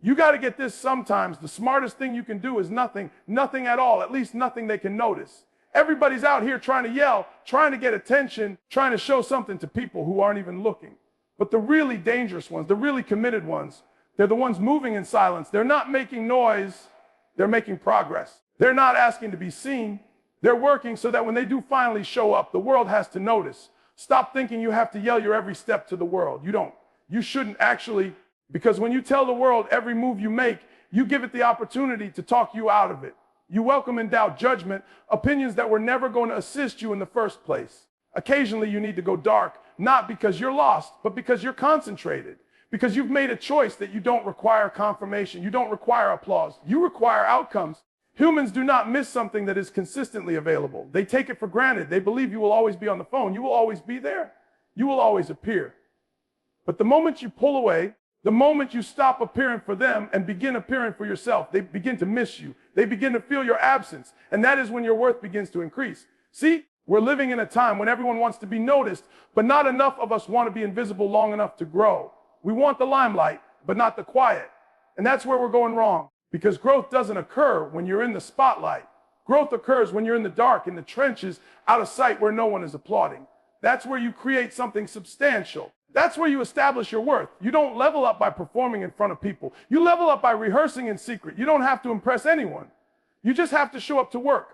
You got to get this sometimes. The smartest thing you can do is nothing, nothing at all, at least nothing they can notice. Everybody's out here trying to yell, trying to get attention, trying to show something to people who aren't even looking. But the really dangerous ones, the really committed ones, they're the ones moving in silence. They're not making noise, they're making progress. They're not asking to be seen. They're working so that when they do finally show up, the world has to notice. Stop thinking you have to yell your every step to the world. You don't. You shouldn't actually, because when you tell the world every move you make, you give it the opportunity to talk you out of it. You welcome and doubt judgment, opinions that were never going to assist you in the first place. Occasionally you need to go dark, not because you're lost, but because you're concentrated. Because you've made a choice that you don't require confirmation. You don't require applause. You require outcomes. Humans do not miss something that is consistently available. They take it for granted. They believe you will always be on the phone. You will always be there. You will always appear. But the moment you pull away, the moment you stop appearing for them and begin appearing for yourself, they begin to miss you. They begin to feel your absence. And that is when your worth begins to increase. See, we're living in a time when everyone wants to be noticed, but not enough of us want to be invisible long enough to grow. We want the limelight, but not the quiet. And that's where we're going wrong. Because growth doesn't occur when you're in the spotlight. Growth occurs when you're in the dark, in the trenches, out of sight where no one is applauding. That's where you create something substantial. That's where you establish your worth. You don't level up by performing in front of people. You level up by rehearsing in secret. You don't have to impress anyone. You just have to show up to work.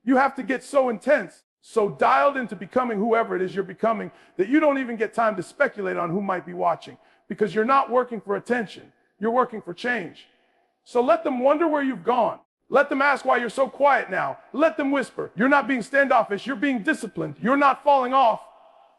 You have to get so intense, so dialed into becoming whoever it is you're becoming, that you don't even get time to speculate on who might be watching. Because you're not working for attention. You're working for change. So let them wonder where you've gone. Let them ask why you're so quiet now. Let them whisper. You're not being standoffish. You're being disciplined. You're not falling off.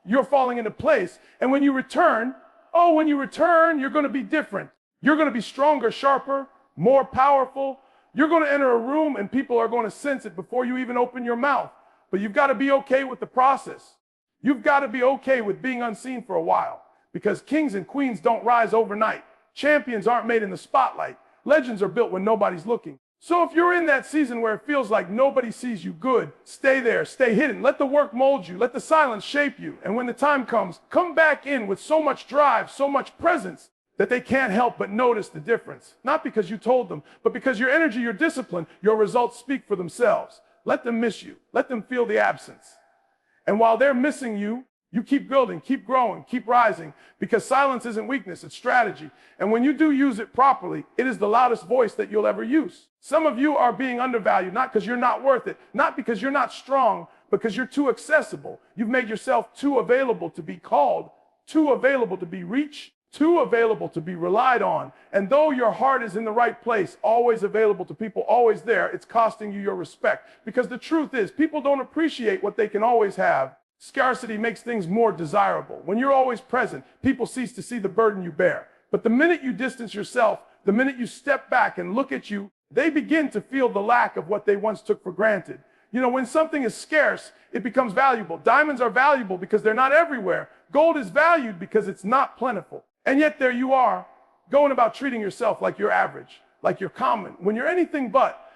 You're falling into place. And when you return, you're going to be different. You're going to be stronger, sharper, more powerful. You're going to enter a room and people are going to sense it before you even open your mouth. But you've got to be okay with the process. You've got to be okay with being unseen for a while. Because kings and queens don't rise overnight. Champions aren't made in the spotlight. Legends are built when nobody's looking. So if you're in that season where it feels like nobody sees you good, stay there, stay hidden. Let the work mold you. Let the silence shape you. And when the time comes, come back in with so much drive, so much presence that they can't help but notice the difference. Not because you told them, but because your energy, your discipline, your results speak for themselves. Let them miss you. Let them feel the absence. And while they're missing you, you keep building, keep growing, keep rising, because silence isn't weakness, it's strategy. And when you do use it properly, it is the loudest voice that you'll ever use. Some of you are being undervalued, not because you're not worth it, not because you're not strong, because you're too accessible. You've made yourself too available to be called, too available to be reached, too available to be relied on. And though your heart is in the right place, always available to people, always there, it's costing you your respect. Because the truth is, people don't appreciate what they can always have. Scarcity makes things more desirable. When you're always present, people cease to see the burden you bear. But the minute you distance yourself, the minute you step back and look at you, they begin to feel the lack of what they once took for granted. You know, when something is scarce, it becomes valuable. Diamonds are valuable because they're not everywhere. Gold is valued because it's not plentiful. And yet there you are, going about treating yourself like you're average, like you're common, when you're anything but.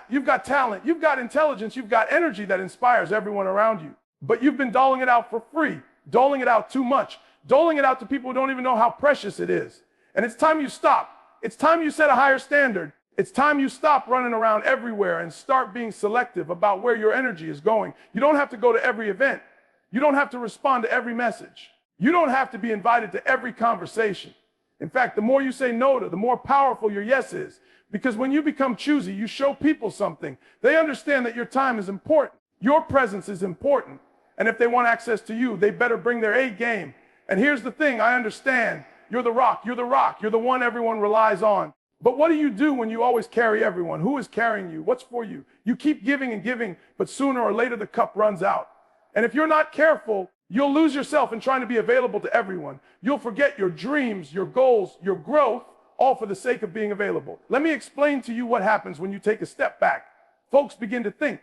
You've got talent, you've got intelligence, you've got energy that inspires everyone around you. But you've been doling it out for free, doling it out too much, doling it out to people who don't even know how precious it is. And it's time you stop. It's time you set a higher standard. It's time you stop running around everywhere and start being selective about where your energy is going. You don't have to go to every event. You don't have to respond to every message. You don't have to be invited to every conversation. In fact, the more you say no to, the more powerful your yes is. Because when you become choosy, you show people something. They understand that your time is important. Your presence is important. And if they want access to you, they better bring their A game. And here's the thing, I understand. You're the rock. You're the rock. You're the one everyone relies on. But what do you do when you always carry everyone? Who is carrying you? What's for you? You keep giving and giving, but sooner or later the cup runs out. And if you're not careful, you'll lose yourself in trying to be available to everyone. You'll forget your dreams, your goals, your growth, all for the sake of being available. Let me explain to you what happens when you take a step back. Folks begin to think.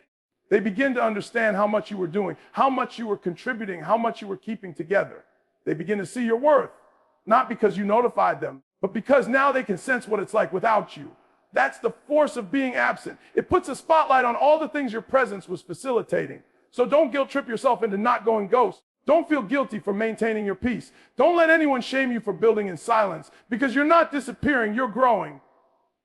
They begin to understand how much you were doing, how much you were contributing, how much you were keeping together. They begin to see your worth, not because you notified them, but because now they can sense what it's like without you. That's the force of being absent. It puts a spotlight on all the things your presence was facilitating. So don't guilt trip yourself into not going ghost. Don't feel guilty for maintaining your peace. Don't let anyone shame you for building in silence, because you're not disappearing, you're growing.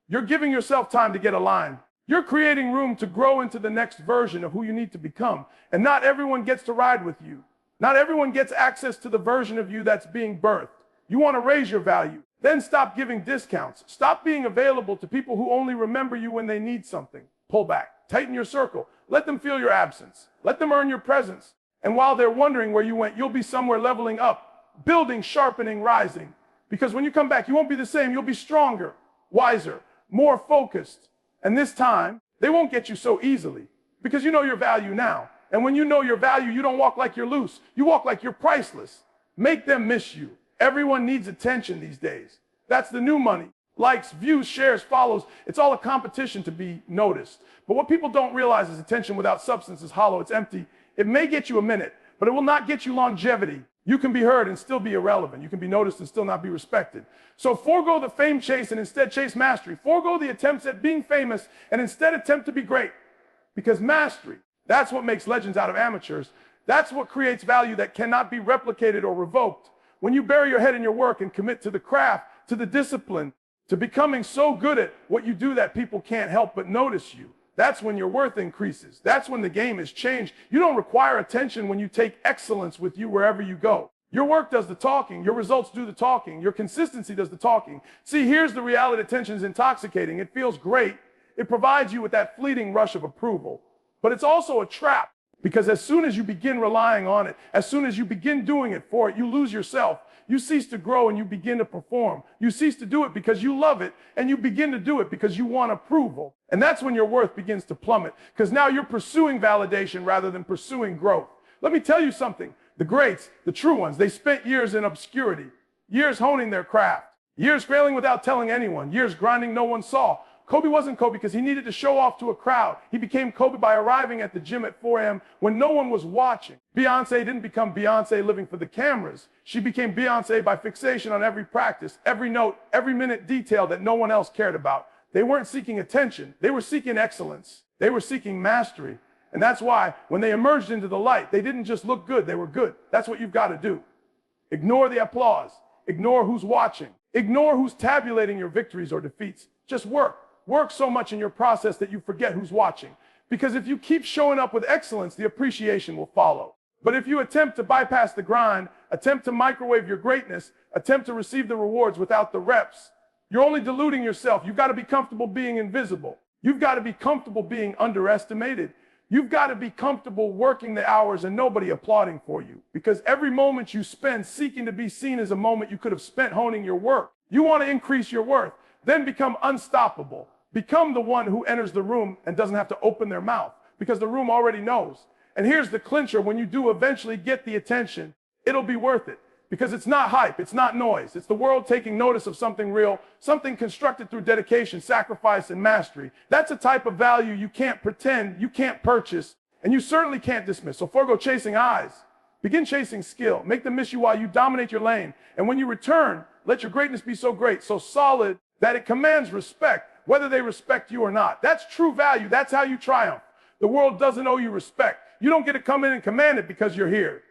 You're giving yourself time to get aligned. You're creating room to grow into the next version of who you need to become. And not everyone gets to ride with you. Not everyone gets access to the version of you that's being birthed. You want to raise your value. Then stop giving discounts. Stop being available to people who only remember you when they need something. Pull back. Tighten your circle. Let them feel your absence. Let them earn your presence. And while they're wondering where you went, you'll be somewhere leveling up, building, sharpening, rising. Because when you come back, you won't be the same. You'll be stronger, wiser, more focused. And this time, they won't get you so easily, because you know your value now. And when you know your value, you don't walk like you're loose. You walk like you're priceless. Make them miss you. Everyone needs attention these days. That's the new money. Likes, views, shares, follows. It's all a competition to be noticed. But what people don't realize is attention without substance is hollow. It's empty. It may get you a minute, but it will not get you longevity. You can be heard and still be irrelevant. You can be noticed and still not be respected. So forego the fame chase and instead chase mastery. Forego the attempts at being famous and instead attempt to be great. Because mastery, that's what makes legends out of amateurs. That's what creates value that cannot be replicated or revoked. When you bury your head in your work and commit to the craft, to the discipline, to becoming so good at what you do that people can't help but notice you, that's when your worth increases. That's when the game is changed. You don't require attention when you take excellence with you wherever you go. Your work does the talking. Your results do the talking. Your consistency does the talking. See, here's the reality. Attention is intoxicating. It feels great. It provides you with that fleeting rush of approval. But it's also a trap, because as soon as you begin relying on it, as soon as you begin doing it for it, you lose yourself. You cease to grow and you begin to perform. You cease to do it because you love it, and you begin to do it because you want approval. And that's when your worth begins to plummet, because now you're pursuing validation rather than pursuing growth. Let me tell you something. The greats, the true ones, they spent years in obscurity, years honing their craft, years failing without telling anyone, years grinding no one saw. Kobe wasn't Kobe because he needed to show off to a crowd. He became Kobe by arriving at the gym at 4 a.m. when no one was watching. Beyonce didn't become Beyonce living for the cameras. She became Beyonce by fixation on every practice, every note, every minute detail that no one else cared about. They weren't seeking attention. They were seeking excellence. They were seeking mastery. And that's why when they emerged into the light, they didn't just look good, they were good. That's what you've got to do. Ignore the applause. Ignore who's watching. Ignore who's tabulating your victories or defeats. Just work. Work so much in your process that you forget who's watching. Because if you keep showing up with excellence, the appreciation will follow. But if you attempt to bypass the grind, attempt to microwave your greatness, attempt to receive the rewards without the reps, you're only deluding yourself. You've got to be comfortable being invisible. You've got to be comfortable being underestimated. You've got to be comfortable working the hours and nobody applauding for you. Because every moment you spend seeking to be seen is a moment you could have spent honing your work. You want to increase your worth, then become unstoppable. Become the one who enters the room and doesn't have to open their mouth, because the room already knows. And here's the clincher. When you do eventually get the attention, it'll be worth it, because it's not hype. It's not noise. It's the world taking notice of something real, something constructed through dedication, sacrifice, and mastery. That's a type of value you can't pretend, you can't purchase, and you certainly can't dismiss. So forego chasing eyes. Begin chasing skill. Make them miss you while you dominate your lane. And when you return, let your greatness be so great, so solid, that it commands respect, whether they respect you or not. That's true value. That's how you triumph. The world doesn't owe you respect. You don't get to come in and command it because you're here.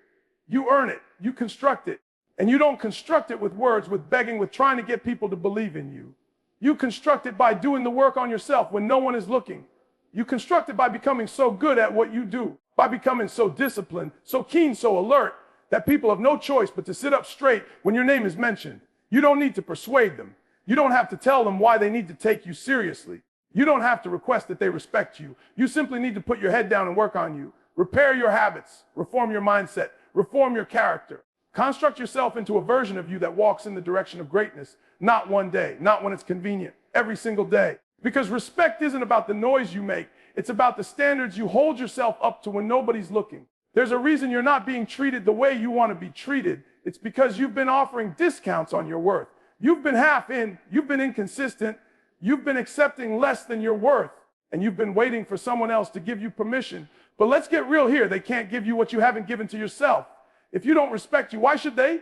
You earn it. You construct it. And you don't construct it with words, with begging, with trying to get people to believe in you. You construct it by doing the work on yourself when no one is looking. You construct it by becoming so good at what you do, by becoming so disciplined, so keen, so alert, that people have no choice but to sit up straight when your name is mentioned. You don't need to persuade them. You don't have to tell them why they need to take you seriously. You don't have to request that they respect you. You simply need to put your head down and work on you. Repair your habits, reform your mindset, reform your character. Construct yourself into a version of you that walks in the direction of greatness, not one day, not when it's convenient, every single day. Because respect isn't about the noise you make. It's about the standards you hold yourself up to when nobody's looking. There's a reason you're not being treated the way you want to be treated. It's because you've been offering discounts on your worth. You've been half in, you've been inconsistent, you've been accepting less than your worth, and you've been waiting for someone else to give you permission. But let's get real here. They can't give you what you haven't given to yourself. If you don't respect you, why should they?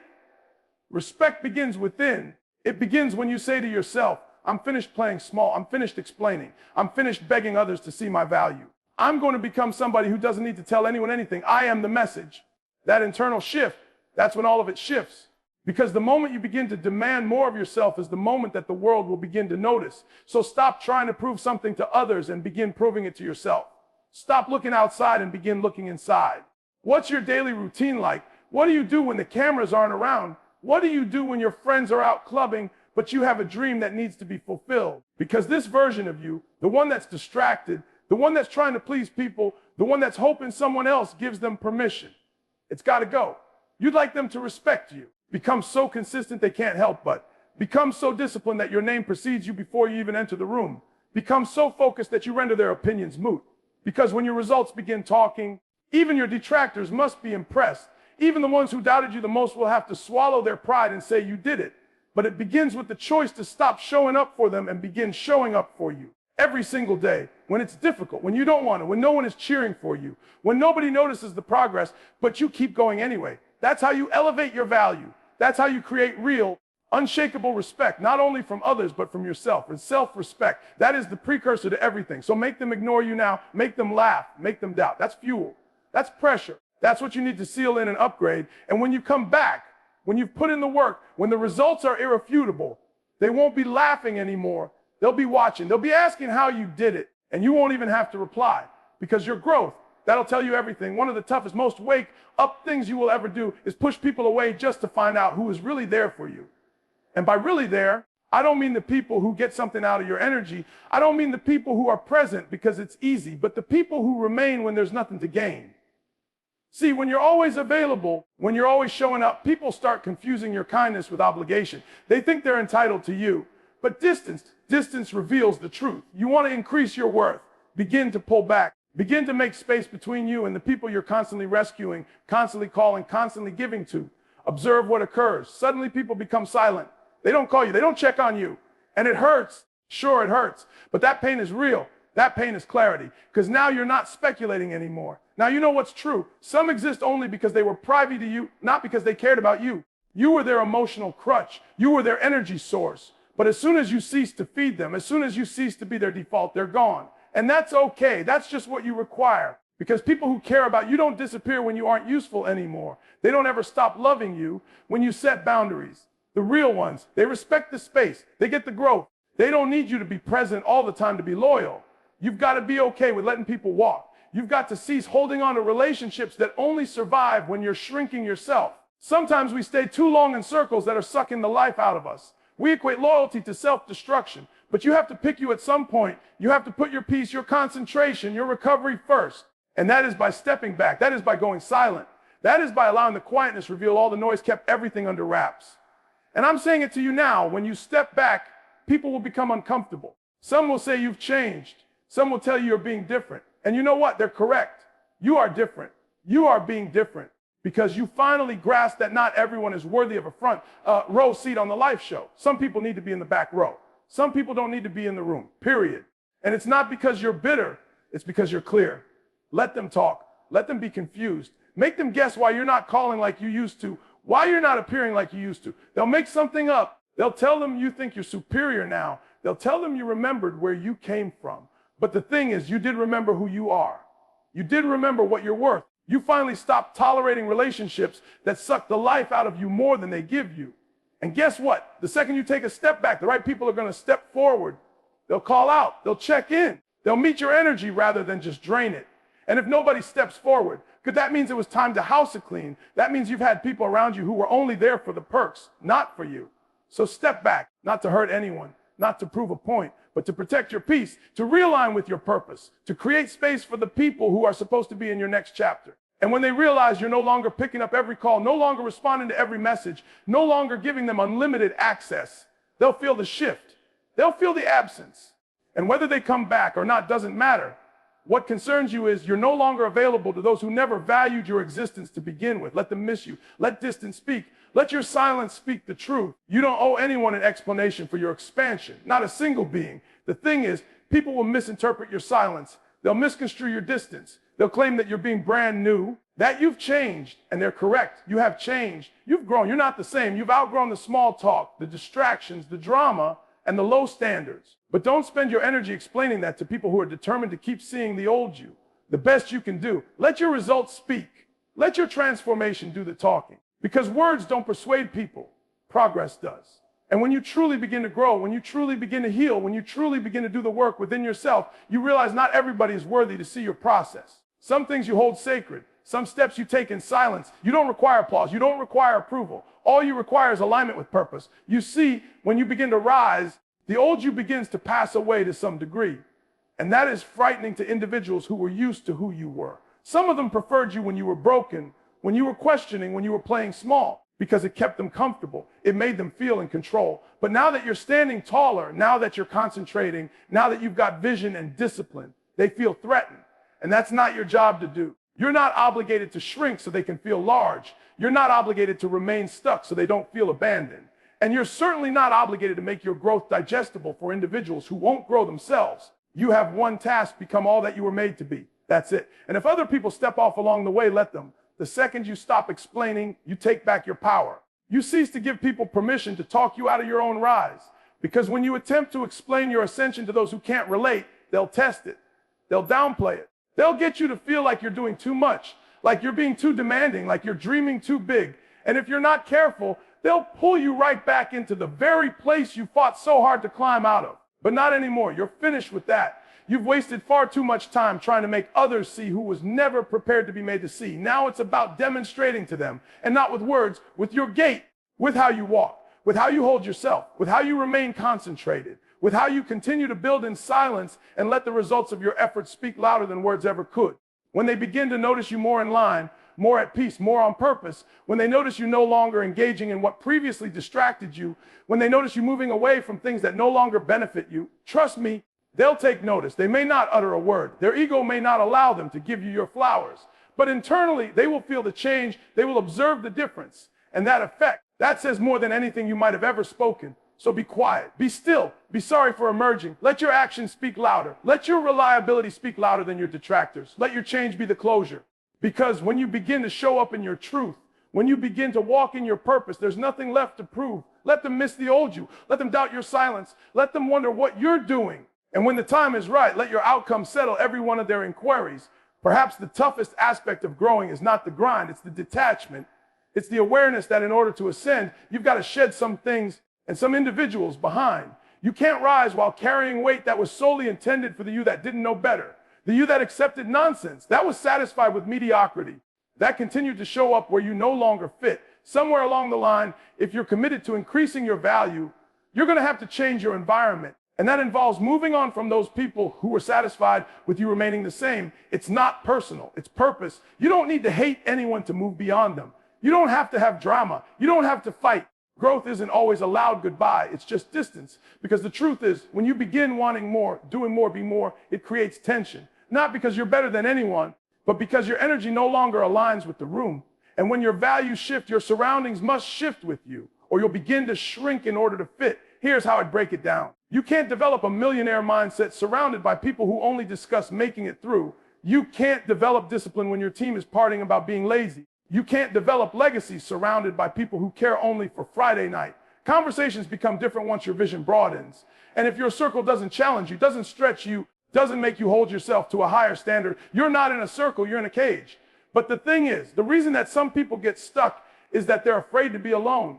Respect begins within. It begins when you say to yourself, I'm finished playing small. I'm finished explaining. I'm finished begging others to see my value. I'm going to become somebody who doesn't need to tell anyone anything. I am the message. that internal shift, that's when all of it shifts. Because the moment you begin to demand more of yourself is the moment that the world will begin to notice. So stop trying to prove something to others and begin proving it to yourself. Stop looking outside and begin looking inside. What's your daily routine like? What do you do when the cameras aren't around? What do you do when your friends are out clubbing, but you have a dream that needs to be fulfilled? Because this version of you, the one that's distracted, the one that's trying to please people, the one that's hoping someone else gives them permission, it's got to go. You'd like them to respect you. Become so consistent they can't help but. Become so disciplined that your name precedes you before you even enter the room. Become so focused that you render their opinions moot. Because when your results begin talking, even your detractors must be impressed. Even the ones who doubted you the most will have to swallow their pride and say you did it. But it begins with the choice to stop showing up for them and begin showing up for you. Every single day, when it's difficult, when you don't want to, when no one is cheering for you, when nobody notices the progress, but you keep going anyway. That's how you elevate your value. That's how you create real, unshakable respect, not only from others, but from yourself. And self-respect, that is the precursor to everything. So make them ignore you now, make them laugh, make them doubt. That's fuel. That's pressure. That's what you need to seal in and upgrade. And when you come back, when you've put in the work, when the results are irrefutable, they won't be laughing anymore. They'll be watching. They'll be asking how you did it. And you won't even have to reply because your growth, that'll tell you everything. One of the toughest, most wake up things you will ever do is push people away just to find out who is really there for you. And by really there, I don't mean the people who get something out of your energy. I don't mean the people who are present because it's easy, but the people who remain when there's nothing to gain. See, when you're always available, when you're always showing up, people start confusing your kindness with obligation. They think they're entitled to you. But distance reveals the truth. You want to increase your worth. Begin to pull back. Begin to make space between you and the people you're constantly rescuing, constantly calling, constantly giving to. Observe what occurs. Suddenly people become silent. They don't call you. They don't check on you. And it hurts. Sure, it hurts. But that pain is real. That pain is clarity. Because now you're not speculating anymore. Now you know what's true. Some exist only because they were privy to you, not because they cared about you. You were their emotional crutch. You were their energy source. But as soon as you cease to feed them, as soon as you cease to be their default, they're gone. And that's okay. That's just what you require. Because people who care about you don't disappear when you aren't useful anymore. They don't ever stop loving you when you set boundaries. The real ones, they respect the space. They get the growth. They don't need you to be present all the time to be loyal. You've got to be okay with letting people walk. You've got to cease holding on to relationships that only survive when you're shrinking yourself. Sometimes we stay too long in circles that are sucking the life out of us. We equate loyalty to self-destruction. But you have to pick you at some point. You have to put your peace, your concentration, your recovery first. And that is by stepping back. That is by going silent. That is by allowing the quietness reveal all the noise, kept everything under wraps. And I'm saying it to you now. When you step back, people will become uncomfortable. Some will say you've changed. Some will tell you you're being different. And you know what? They're correct. You are different. You are being different because you finally grasp that not everyone is worthy of a front row seat on the life show. Some people need to be in the back row. Some people don't need to be in the room, period. And it's not because you're bitter. It's because you're clear. Let them talk. Let them be confused. Make them guess why you're not calling like you used to, why you're not appearing like you used to. They'll make something up. They'll tell them you think you're superior now. They'll tell them you remembered where you came from. But the thing is, you did remember who you are. You did remember what you're worth. You finally stopped tolerating relationships that suck the life out of you more than they give you. And guess what? The second you take a step back, the right people are going to step forward. They'll call out. They'll check in. They'll meet your energy rather than just drain it. And if nobody steps forward, because that means it was time to house it clean. That means you've had people around you who were only there for the perks, not for you. So step back, not to hurt anyone, not to prove a point, but to protect your peace, to realign with your purpose, to create space for the people who are supposed to be in your next chapter. And when they realize you're no longer picking up every call, no longer responding to every message, no longer giving them unlimited access, they'll feel the shift. They'll feel the absence. And whether they come back or not doesn't matter. What concerns you is you're no longer available to those who never valued your existence to begin with. Let them miss you. Let distance speak. Let your silence speak the truth. You don't owe anyone an explanation for your expansion, not a single being. The thing is, people will misinterpret your silence. They'll misconstrue your distance. They'll claim that you're being brand new, that you've changed, and they're correct. You have changed. You've grown. You're not the same. You've outgrown the small talk, the distractions, the drama, and the low standards. But don't spend your energy explaining that to people who are determined to keep seeing the old you. The best you can do. Let your results speak. Let your transformation do the talking. Because words don't persuade people, progress does. And when you truly begin to grow, when you truly begin to heal, when you truly begin to do the work within yourself, you realize not everybody is worthy to see your process. Some things you hold sacred. Some steps you take in silence. You don't require applause. You don't require approval. All you require is alignment with purpose. You see, when you begin to rise, the old you begins to pass away to some degree. And that is frightening to individuals who were used to who you were. Some of them preferred you when you were broken, when you were questioning, when you were playing small, because it kept them comfortable. It made them feel in control. But now that you're standing taller, now that you're concentrating, now that you've got vision and discipline, they feel threatened. And that's not your job to do. You're not obligated to shrink so they can feel large. You're not obligated to remain stuck so they don't feel abandoned. And you're certainly not obligated to make your growth digestible for individuals who won't grow themselves. You have one task: become all that you were made to be. That's it. And if other people step off along the way, let them. The second you stop explaining, you take back your power. You cease to give people permission to talk you out of your own rise. Because when you attempt to explain your ascension to those who can't relate, they'll test it. They'll downplay it. They'll get you to feel like you're doing too much, like you're being too demanding, like you're dreaming too big. And if you're not careful, they'll pull you right back into the very place you fought so hard to climb out of. But not anymore. You're finished with that. You've wasted far too much time trying to make others see who was never prepared to be made to see. Now it's about demonstrating to them, and not with words, with your gait, with how you walk, with how you hold yourself, with how you remain concentrated, with how you continue to build in silence and let the results of your efforts speak louder than words ever could. When they begin to notice you more in line, more at peace, more on purpose, when they notice you no longer engaging in what previously distracted you, when they notice you moving away from things that no longer benefit you, trust me, they'll take notice. They may not utter a word. Their ego may not allow them to give you your flowers. But internally, they will feel the change. They will observe the difference. And that effect, that says more than anything you might have ever spoken. So be quiet. Be still. Be sorry for emerging. Let your actions speak louder. Let your reliability speak louder than your detractors. Let your change be the closure. Because when you begin to show up in your truth, when you begin to walk in your purpose, there's nothing left to prove. Let them miss the old you. Let them doubt your silence. Let them wonder what you're doing. And when the time is right, let your outcome settle every one of their inquiries. Perhaps the toughest aspect of growing is not the grind, it's the detachment. It's the awareness that in order to ascend, you've got to shed some things and some individuals behind. You can't rise while carrying weight that was solely intended for the you that didn't know better. The you that accepted nonsense, that was satisfied with mediocrity. That continued to show up where you no longer fit. Somewhere along the line, if you're committed to increasing your value, you're going to have to change your environment. And that involves moving on from those people who were satisfied with you remaining the same. It's not personal, it's purpose. You don't need to hate anyone to move beyond them. You don't have to have drama. You don't have to fight. Growth isn't always a loud goodbye, it's just distance. Because the truth is, when you begin wanting more, doing more, be more, it creates tension. Not because you're better than anyone, but because your energy no longer aligns with the room. And when your values shift, your surroundings must shift with you, or you'll begin to shrink in order to fit. Here's how I'd break it down. You can't develop a millionaire mindset surrounded by people who only discuss making it through. You can't develop discipline when your team is partying about being lazy. You can't develop legacy surrounded by people who care only for Friday night. Conversations become different once your vision broadens. And if your circle doesn't challenge you, doesn't stretch you, doesn't make you hold yourself to a higher standard, you're not in a circle, you're in a cage. But the thing is, the reason that some people get stuck is that they're afraid to be alone,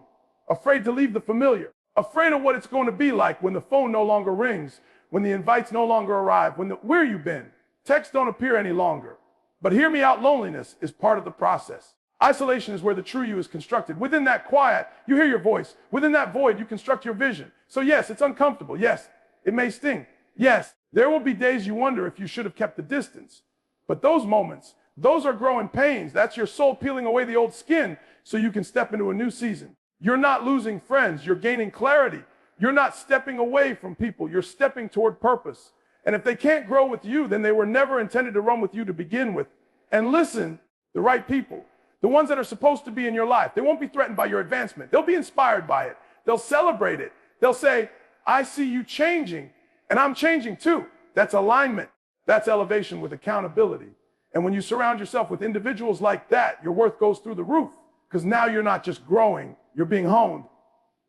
afraid to leave the familiar. Afraid of what it's going to be like when the phone no longer rings, when the invites no longer arrive, where you been? Texts don't appear any longer. But hear me out, loneliness is part of the process. Isolation is where the true you is constructed. Within that quiet, you hear your voice. Within that void, you construct your vision. So yes, it's uncomfortable. Yes, it may sting. Yes, there will be days you wonder if you should have kept the distance. But those moments, those are growing pains. That's your soul peeling away the old skin so you can step into a new season. You're not losing friends, you're gaining clarity. You're not stepping away from people, you're stepping toward purpose. And if they can't grow with you, then they were never intended to run with you to begin with. And listen, the right people, the ones that are supposed to be in your life, they won't be threatened by your advancement. They'll be inspired by it. They'll celebrate it. They'll say, I see you changing, and I'm changing too. That's alignment. That's elevation with accountability. And when you surround yourself with individuals like that, your worth goes through the roof. Because now you're not just growing, you're being honed,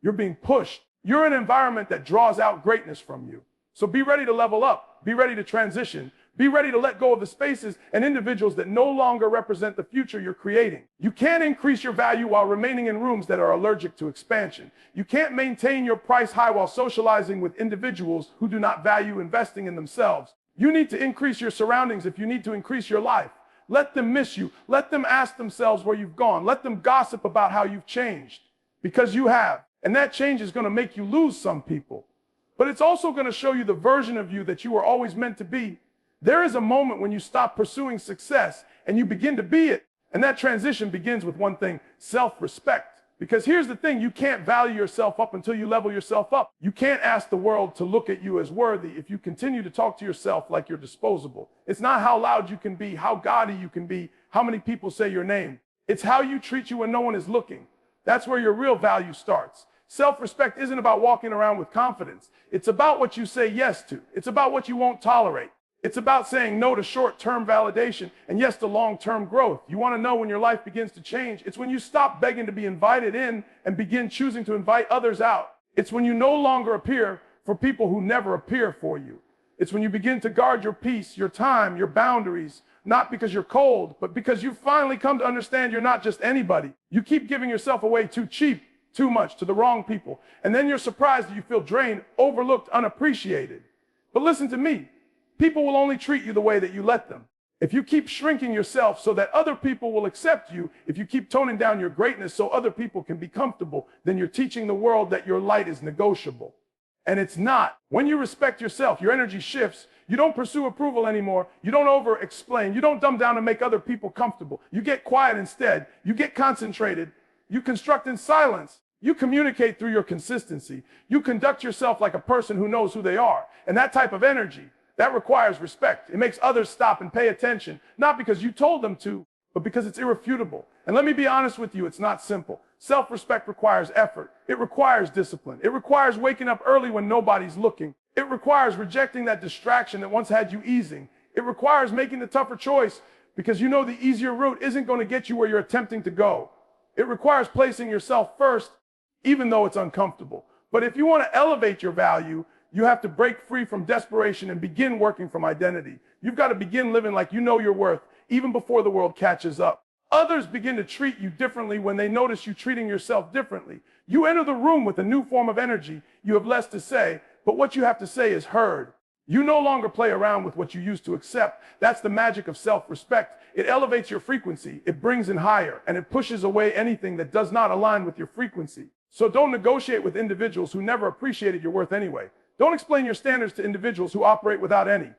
you're being pushed. You're in an environment that draws out greatness from you. So be ready to level up, be ready to transition, Be ready to let go of the spaces and individuals that no longer represent the future you're creating. You can't increase your value while remaining in rooms that are allergic to expansion. You can't maintain your price high while socializing with individuals who do not value investing in themselves. You need to increase your surroundings if you need to increase your life. Let them miss you. Let them ask themselves where you've gone. Let them gossip about how you've changed, because you have. And that change is going to make you lose some people. But it's also going to show you the version of you that you were always meant to be. There is a moment when you stop pursuing success and you begin to be it. And that transition begins with one thing: self-respect. Because here's the thing, you can't value yourself up until you level yourself up. You can't ask the world to look at you as worthy if you continue to talk to yourself like you're disposable. It's not how loud you can be, how gaudy you can be, how many people say your name. It's how you treat you when no one is looking. That's where your real value starts. Self-respect isn't about walking around with confidence. It's about what you say yes to. It's about what you won't tolerate. It's about saying no to short-term validation and yes to long-term growth. You want to know when your life begins to change? It's when you stop begging to be invited in and begin choosing to invite others out. It's when you no longer appear for people who never appear for you. It's when you begin to guard your peace, your time, your boundaries, not because you're cold, but because you've finally come to understand you're not just anybody. You keep giving yourself away too cheap, too much, to the wrong people. And then you're surprised that you feel drained, overlooked, unappreciated. But listen to me. People will only treat you the way that you let them. If you keep shrinking yourself so that other people will accept you, if you keep toning down your greatness so other people can be comfortable, then you're teaching the world that your light is negotiable. And it's not. When you respect yourself, your energy shifts. You don't pursue approval anymore. You don't over-explain. You don't dumb down to make other people comfortable. You get quiet instead. You get concentrated. You construct in silence. You communicate through your consistency. You conduct yourself like a person who knows who they are. And that type of energy, that requires respect. It makes others stop and pay attention, not because you told them to, but because it's irrefutable. And let me be honest with you, it's not simple. Self-respect requires effort. It requires discipline. It requires waking up early when nobody's looking. It requires rejecting that distraction that once had you easing. It requires making the tougher choice because you know the easier route isn't going to get you where you're attempting to go. It requires placing yourself first, even though it's uncomfortable. But if you want to elevate your value, you have to break free from desperation and begin working from identity. You've got to begin living like you know your worth, even before the world catches up. Others begin to treat you differently when they notice you treating yourself differently. You enter the room with a new form of energy. You have less to say, but what you have to say is heard. You no longer play around with what you used to accept. That's the magic of self-respect. It elevates your frequency, it brings in higher, and it pushes away anything that does not align with your frequency. So don't negotiate with individuals who never appreciated your worth anyway. Don't explain your standards to individuals who operate without any.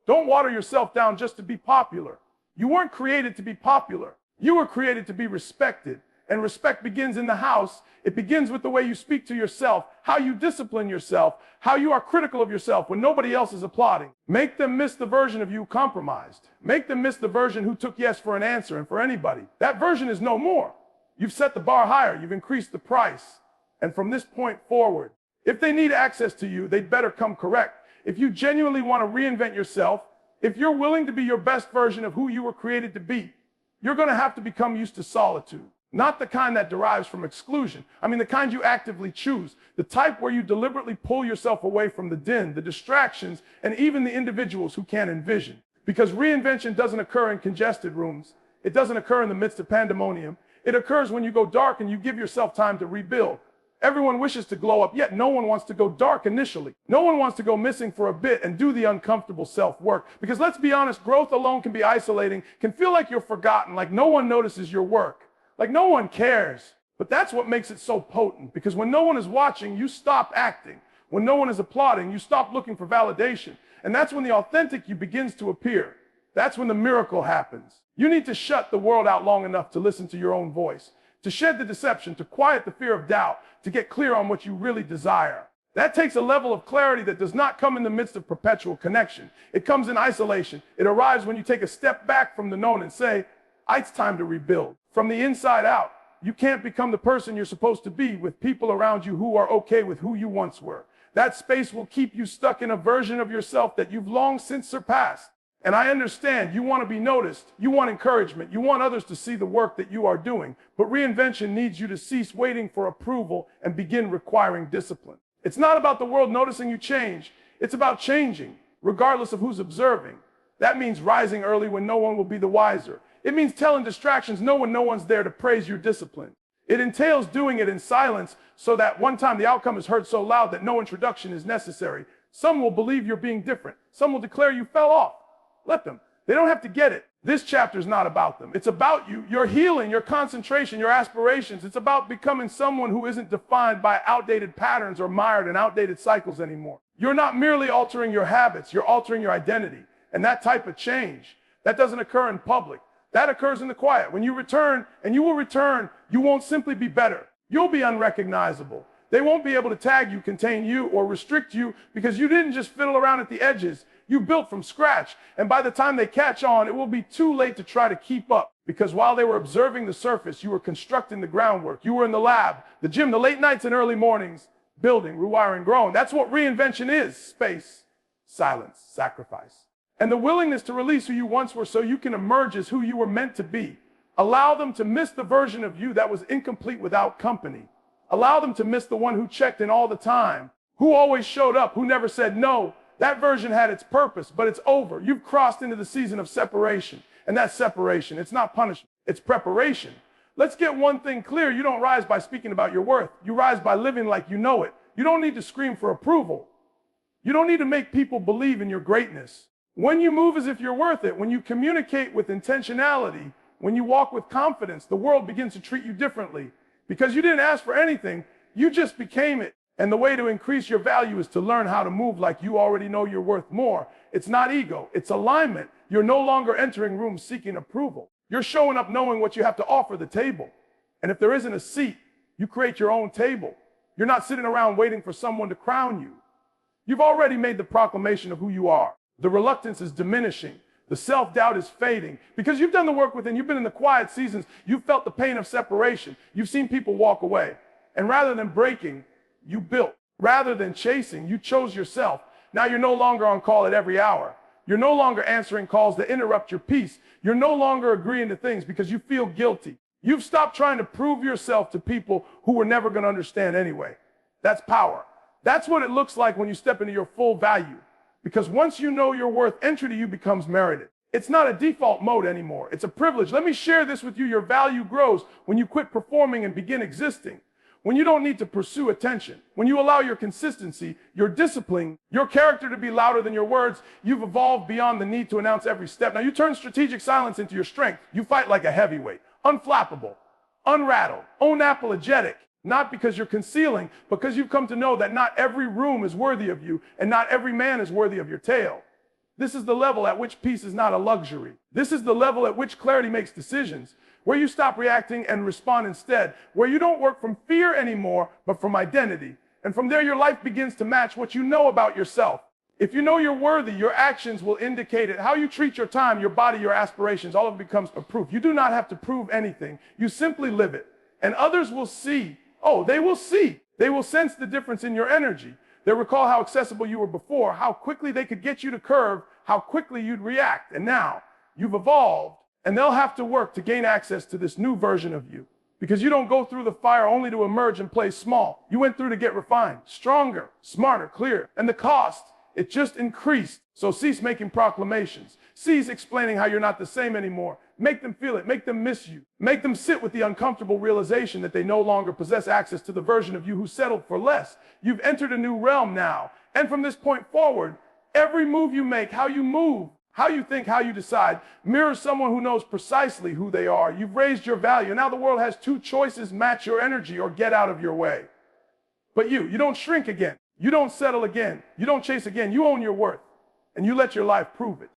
Don't water yourself down just to be popular. You weren't created to be popular. You were created to be respected. And respect begins in the house. It begins with the way you speak to yourself, how you discipline yourself, how you are critical of yourself when nobody else is applauding. Make them miss the version of you compromised. Make them miss the version who took yes for an answer and for anybody. That version is no more. You've set the bar higher. You've increased the price. And from this point forward, if they need access to you, they'd better come correct. If you genuinely want to reinvent yourself, if you're willing to be your best version of who you were created to be, you're going to have to become used to solitude. Not the kind that derives from exclusion. I mean, the kind you actively choose. The type where you deliberately pull yourself away from the din, the distractions, and even the individuals who can't envision. Because reinvention doesn't occur in congested rooms. It doesn't occur in the midst of pandemonium. It occurs when you go dark and you give yourself time to rebuild. Everyone wishes to glow up, yet no one wants to go dark initially. No one wants to go missing for a bit and do the uncomfortable self-work. Because let's be honest, growth alone can be isolating, can feel like you're forgotten, like no one notices your work, like no one cares. But that's what makes it so potent, because when no one is watching, you stop acting. When no one is applauding, you stop looking for validation. And that's when the authentic you begins to appear. That's when the miracle happens. You need to shut the world out long enough to listen to your own voice, to shed the deception, to quiet the fear of doubt, to get clear on what you really desire. That takes a level of clarity that does not come in the midst of perpetual connection. It comes in isolation. It arrives when you take a step back from the known and say, it's time to rebuild. From the inside out, you can't become the person you're supposed to be with people around you who are okay with who you once were. That space will keep you stuck in a version of yourself that you've long since surpassed. And I understand you want to be noticed, you want encouragement, you want others to see the work that you are doing, but reinvention needs you to cease waiting for approval and begin requiring discipline. It's not about the world noticing you change, it's about changing, regardless of who's observing. That means rising early when no one will be the wiser. It means telling distractions no when no one's there to praise your discipline. It entails doing it in silence so that one time the outcome is heard so loud that no introduction is necessary. Some will believe you're being different. Some will declare you fell off. Let them. They don't have to get it. This chapter is not about them. It's about you, your healing, your concentration, your aspirations. It's about becoming someone who isn't defined by outdated patterns or mired in outdated cycles anymore. You're not merely altering your habits, you're altering your identity. And that type of change, that doesn't occur in public. That occurs in the quiet. When you return, and you will return, you won't simply be better. You'll be unrecognizable. They won't be able to tag you, contain you, or restrict you because you didn't just fiddle around at the edges. You built from scratch. And by the time they catch on, it will be too late to try to keep up. Because while they were observing the surface, you were constructing the groundwork. You were in the lab, the gym, the late nights and early mornings, building, rewiring, growing. That's what reinvention is. Space, silence, sacrifice. And the willingness to release who you once were so you can emerge as who you were meant to be. Allow them to miss the version of you that was incomplete without company. Allow them to miss the one who checked in all the time, who always showed up, who never said no. That version had its purpose, but it's over. You've crossed into the season of separation. And that's separation. It's not punishment. It's preparation. Let's get one thing clear. You don't rise by speaking about your worth. You rise by living like you know it. You don't need to scream for approval. You don't need to make people believe in your greatness. When you move as if you're worth it, when you communicate with intentionality, when you walk with confidence, the world begins to treat you differently. Because you didn't ask for anything, you just became it. And the way to increase your value is to learn how to move like you already know you're worth more. It's not ego, it's alignment. You're no longer entering rooms seeking approval. You're showing up knowing what you have to offer the table. And if there isn't a seat, you create your own table. You're not sitting around waiting for someone to crown you. You've already made the proclamation of who you are. The reluctance is diminishing. The self-doubt is fading because you've done the work within. You've been in the quiet seasons. You've felt the pain of separation. You've seen people walk away. And rather than breaking, you built. Rather than chasing, you chose yourself. Now you're no longer on call at every hour. You're no longer answering calls that interrupt your peace. You're no longer agreeing to things because you feel guilty. You've stopped trying to prove yourself to people who were never going to understand anyway. That's power. That's what it looks like when you step into your full value. Because once you know your worth, entry to you becomes merited. It's not a default mode anymore. It's a privilege. Let me share this with you. Your value grows when you quit performing and begin existing. When you don't need to pursue attention. When you allow your consistency, your discipline, your character to be louder than your words, you've evolved beyond the need to announce every step. Now you turn strategic silence into your strength. You fight like a heavyweight, unflappable, unrattled, unapologetic. Not because you're concealing, because you've come to know that not every room is worthy of you and not every man is worthy of your tale. This is the level at which peace is not a luxury. This is the level at which clarity makes decisions, where you stop reacting and respond instead, where you don't work from fear anymore, but from identity. And from there, your life begins to match what you know about yourself. If you know you're worthy, your actions will indicate it. How you treat your time, your body, your aspirations, all of it becomes a proof. You do not have to prove anything. You simply live it. And others will see. Oh, they will see. They will sense the difference in your energy. They'll recall how accessible you were before, how quickly they could get you to curve, how quickly you'd react. And now you've evolved, and they'll have to work to gain access to this new version of you. Because you don't go through the fire only to emerge and play small. You went through to get refined, stronger, smarter, clearer. And the cost, it just increased. So cease making proclamations. Cease explaining how you're not the same anymore. Make them feel it. Make them miss you. Make them sit with the uncomfortable realization that they no longer possess access to the version of you who settled for less. You've entered a new realm now. And from this point forward, every move you make, how you move, how you think, how you decide, mirrors someone who knows precisely who they are. You've raised your value. Now the world has two choices: match your energy or get out of your way. But you don't shrink again. You don't settle again. You don't chase again. You own your worth. And you let your life prove it.